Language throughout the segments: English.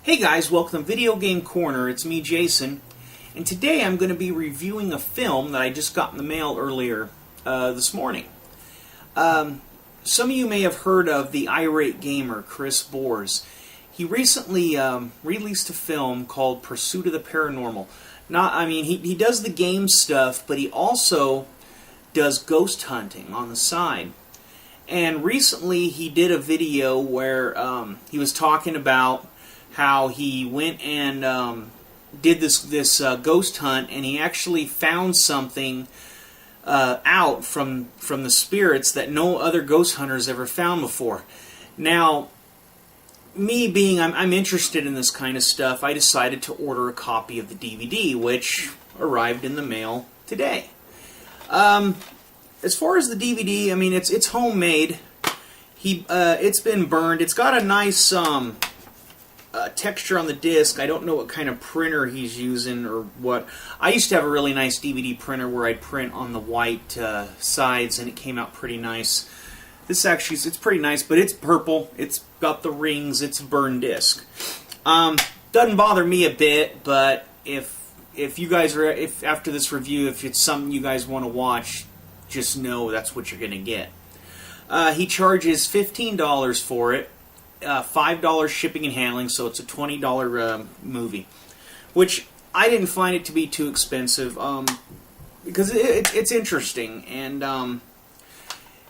Hey guys, welcome to Video Game Corner. It's me, Jason, and today I'm going to be reviewing a film that I just got in the mail earlier this morning. Some of you may have heard of the Irate gamer, Chris Bors. He recently released a film called Pursuit of the Paranormal. He does the game stuff, but he also does ghost hunting on the side. And recently he did a video where he was talking about how he went and did this ghost hunt, and he actually found something out from the spirits that no other ghost hunters ever found before. Now, me being I'm interested in this kind of stuff, I decided to order a copy of the DVD, which arrived in the mail today. As far as the DVD, I mean it's homemade. It's been burned. It's got a nice texture on the disc. I don't know what kind of printer he's using or what. I used to have a really nice DVD printer where I'd print on the white sides, and it came out pretty nice. This actually, it's pretty nice, but it's purple. It's got the rings. It's a burned disc. Doesn't bother me a bit, but if you guys are, if after this review, if it's something you guys want to watch, just know that's what you're going to get. He charges $15 for it. $5 shipping and handling, so it's a $20 movie, which I didn't find it to be too expensive because it's interesting. And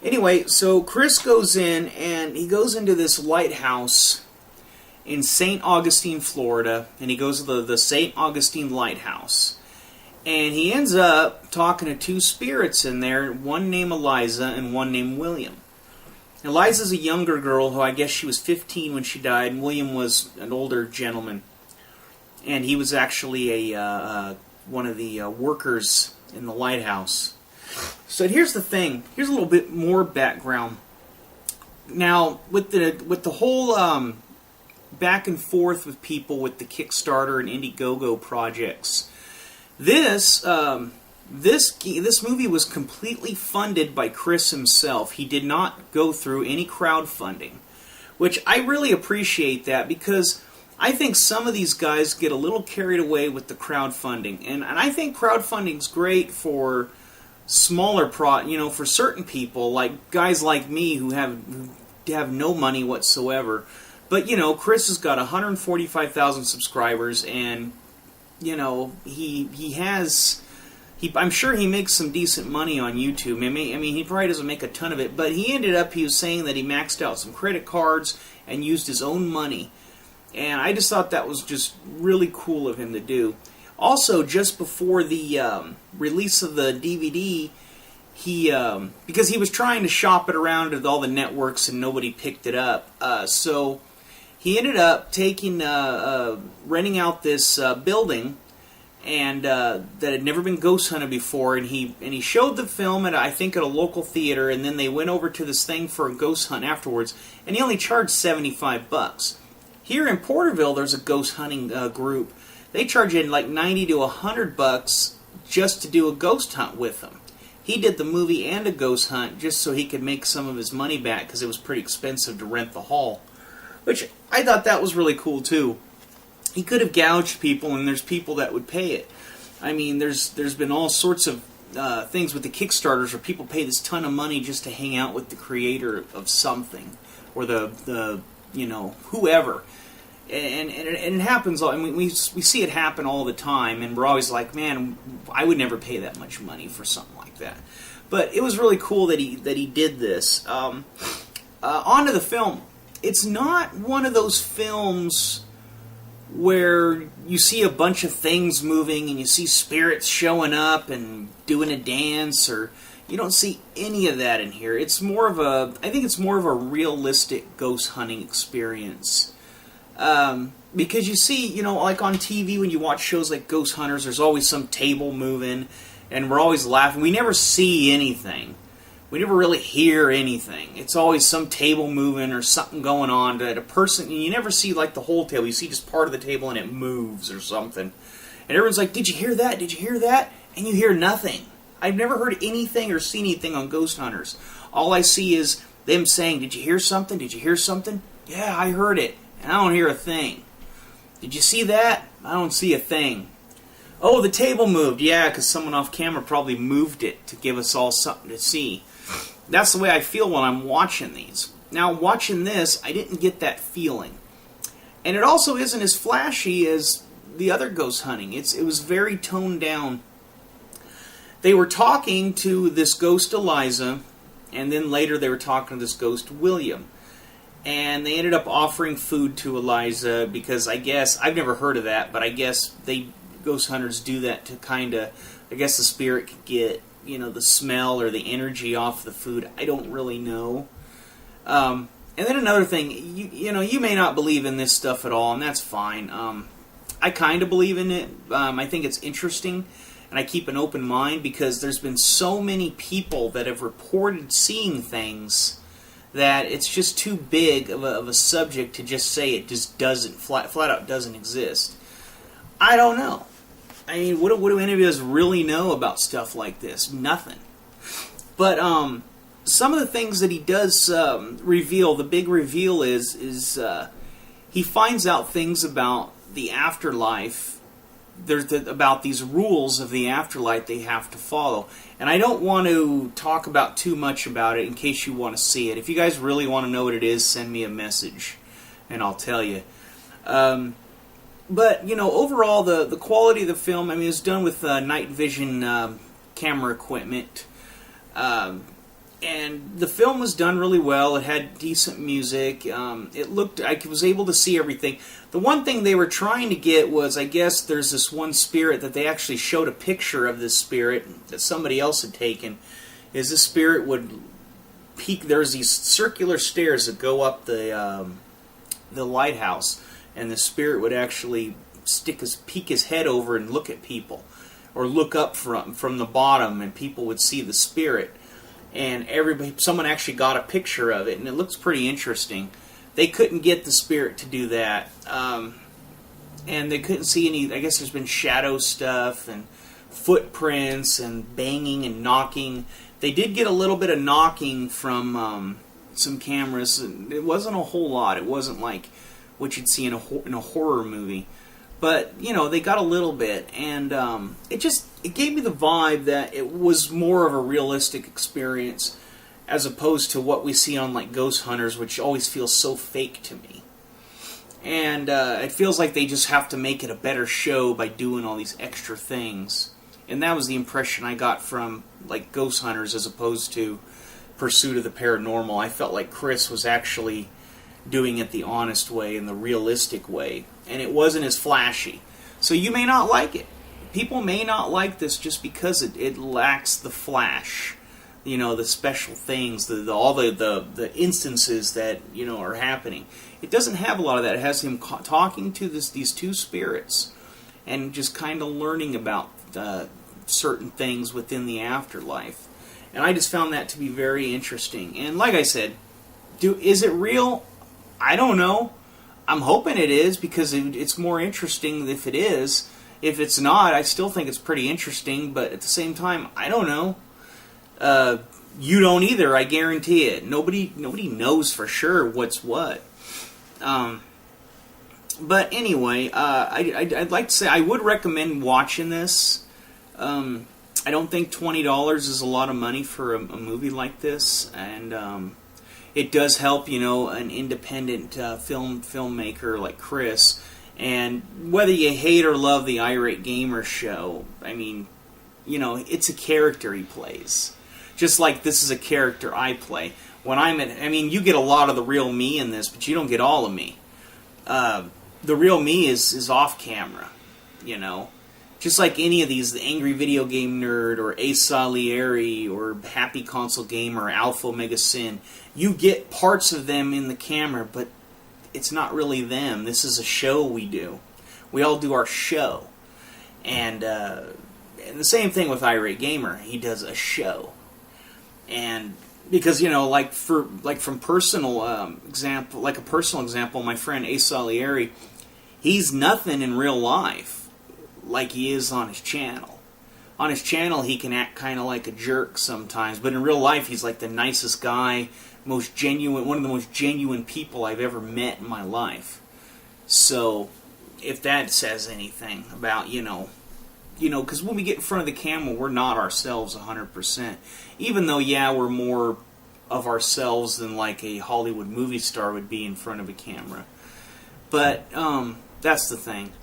anyway, so Chris goes in, and he goes into this lighthouse in St. Augustine, Florida, and he goes to the St. Augustine Lighthouse, and he ends up talking to two spirits in there, one named Eliza and one named William. Eliza's a younger girl who I guess she was 15 when she died, and William was an older gentleman. And he was actually one of the workers in the lighthouse. So here's the thing. Here's a little bit more background. Now, with the whole back and forth with people with the Kickstarter and Indiegogo projects, this movie was completely funded by Chris himself. He did not go through any crowdfunding, which I really appreciate that, because I think some of these guys get a little carried away with the crowdfunding, and I think crowdfunding's great for smaller for certain people, like guys like me who have no money whatsoever. But Chris has got 145,000 subscribers, and I'm sure he makes some decent money on YouTube. He probably doesn't make a ton of it, but he was saying that he maxed out some credit cards and used his own money. And I just thought that was just really cool of him to do. Also, just before the release of the DVD, because he was trying to shop it around to all the networks and nobody picked it up, so he ended up renting out this building, and that had never been ghost hunted before, and he showed the film at a local theater, and then they went over to this thing for a ghost hunt afterwards, and he only charged $75. Here in Porterville, there's a ghost hunting group. They charge you like $90 to $100 just to do a ghost hunt with them. He did the movie and a ghost hunt just so he could make some of his money back, because it was pretty expensive to rent the hall, which I thought that was really cool too. He could have gouged people, and there's people that would pay it. I mean, there's been all sorts of things with the Kickstarters where people pay this ton of money just to hang out with the creator of something, or the whoever. And it happens. I mean, we see it happen all the time, and we're always like, man, I would never pay that much money for something like that. But it was really cool that he did this. On to the film. It's not one of those films where you see a bunch of things moving and you see spirits showing up and doing a dance, or you don't see any of that in here. I think it's more of a realistic ghost hunting experience. Because you see, like on TV when you watch shows like Ghost Hunters, there's always some table moving, and we're always laughing. We never see anything. We never really hear anything. It's always some table moving or something going on that a person, and you never see like the whole table. You see just part of the table and it moves or something. And everyone's like, did you hear that? Did you hear that? And you hear nothing. I've never heard anything or seen anything on Ghost Hunters. All I see is them saying, did you hear something? Did you hear something? Yeah, I heard it. And I don't hear a thing. Did you see that? I don't see a thing. Oh, the table moved. Yeah, because someone off camera probably moved it to give us all something to see. That's the way I feel when I'm watching these. Now, watching this, I didn't get that feeling. And it also isn't as flashy as the other ghost hunting. It was very toned down. They were talking to this ghost Eliza, and then later they were talking to this ghost William. And they ended up offering food to Eliza because I guess, I've never heard of that, but I guess ghost hunters do that to kind of, I guess the spirit could get, the smell or the energy off the food. I don't really know. And then another thing, you may not believe in this stuff at all, and that's fine. I kind of believe in it. I think it's interesting, and I keep an open mind because there's been so many people that have reported seeing things that it's just too big of a subject to just say it just doesn't, flat out doesn't exist. I don't know. I mean, what do any of us really know about stuff like this? Nothing. But some of the things that he does reveal, the big reveal is he finds out things about the afterlife. There's about these rules of the afterlife they have to follow. And I don't want to talk about too much about it in case you want to see it. If you guys really want to know what it is, send me a message and I'll tell you. But, overall, the quality of the film, it was done with night vision camera equipment. And the film was done really well. It had decent music. I was able to see everything. The one thing they were trying to get was, I guess there's this one spirit that they actually showed a picture of this spirit that somebody else had taken. Is this spirit would peek, there's these circular stairs that go up the lighthouse, and the spirit would actually peek his head over and look at people, or look up from the bottom, and people would see the spirit. And someone actually got a picture of it, and it looks pretty interesting. They couldn't get the spirit to do that, and they couldn't see any. I guess there's been shadow stuff and footprints and banging and knocking. They did get a little bit of knocking from some cameras. And it wasn't a whole lot. It wasn't like what you'd see in a horror movie. But, they got a little bit, and it gave me the vibe that it was more of a realistic experience as opposed to what we see on, like, Ghost Hunters, which always feels so fake to me. And it feels like they just have to make it a better show by doing all these extra things. And that was the impression I got from, like, Ghost Hunters as opposed to Pursuit of the Paranormal. I felt like Chris was actually doing it the honest way and the realistic way, and it wasn't as flashy. So you may not like it. People may not like this just because it lacks the flash, the special things, all the instances that are happening. It doesn't have a lot of that. It has him talking to these two spirits and just kind of learning about certain things within the afterlife. And I just found that to be very interesting. And like I said, is it real? I don't know. I'm hoping it is because it's more interesting if it is. If it's not, I still think it's pretty interesting, but at the same time, I don't know. You don't either, I guarantee it. Nobody knows for sure what's what. But anyway, I'd like to say I would recommend watching this. I don't think $20 is a lot of money for a movie like this, and it does help, an independent filmmaker like Chris. And whether you hate or love the Irate Gamer show, it's a character he plays. Just like this is a character I play. When you get a lot of the real me in this, but you don't get all of me. The real me is off camera, Just like any of these, the Angry Video Game Nerd, or Ace Salieri, or Happy Console Gamer, or Alpha Omega Sin, you get parts of them in the camera, but it's not really them. This is a show we do. We all do our show. And the same thing with Irate Gamer. He does a show. And because, from personal example, like a personal example, my friend Ace Salieri, he's nothing in real life like he is on his channel. On his channel, he can act kind of like a jerk sometimes, but in real life, he's like the nicest guy, most genuine, one of the most genuine people I've ever met in my life. So, if that says anything about, because when we get in front of the camera, we're not ourselves 100%. Even though, yeah, we're more of ourselves than like a Hollywood movie star would be in front of a camera. But that's the thing.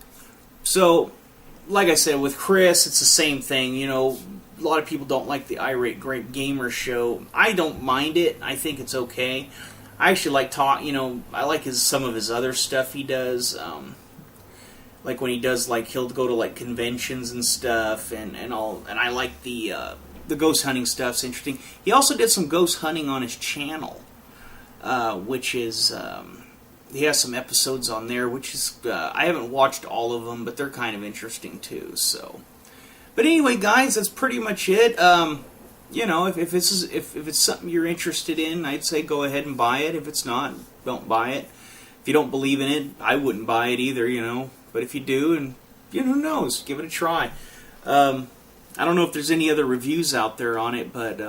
So, like I said, with Chris, it's the same thing. A lot of people don't like the Irate Great Gamer show. I don't mind it. I think it's okay. I actually like I like some of his other stuff he does. Like when he does, like, he'll go to like conventions and stuff, and all. And I like the ghost hunting stuff's interesting. He also did some ghost hunting on his channel, which is he has some episodes on there, which is I haven't watched all of them, but they're kind of interesting too. So, but anyway, guys, that's pretty much it. If it's something you're interested in, I'd say go ahead and buy it. If it's not, don't buy it. If you don't believe in it, I wouldn't buy it either. But if you do, and who knows, give it a try. I don't know if there's any other reviews out there on it, but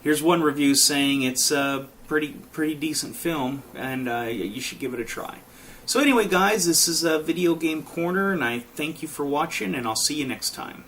here's one review saying it's a pretty decent film, and you should give it a try. So anyway, guys, this is Video Game Corner, and I thank you for watching, and I'll see you next time.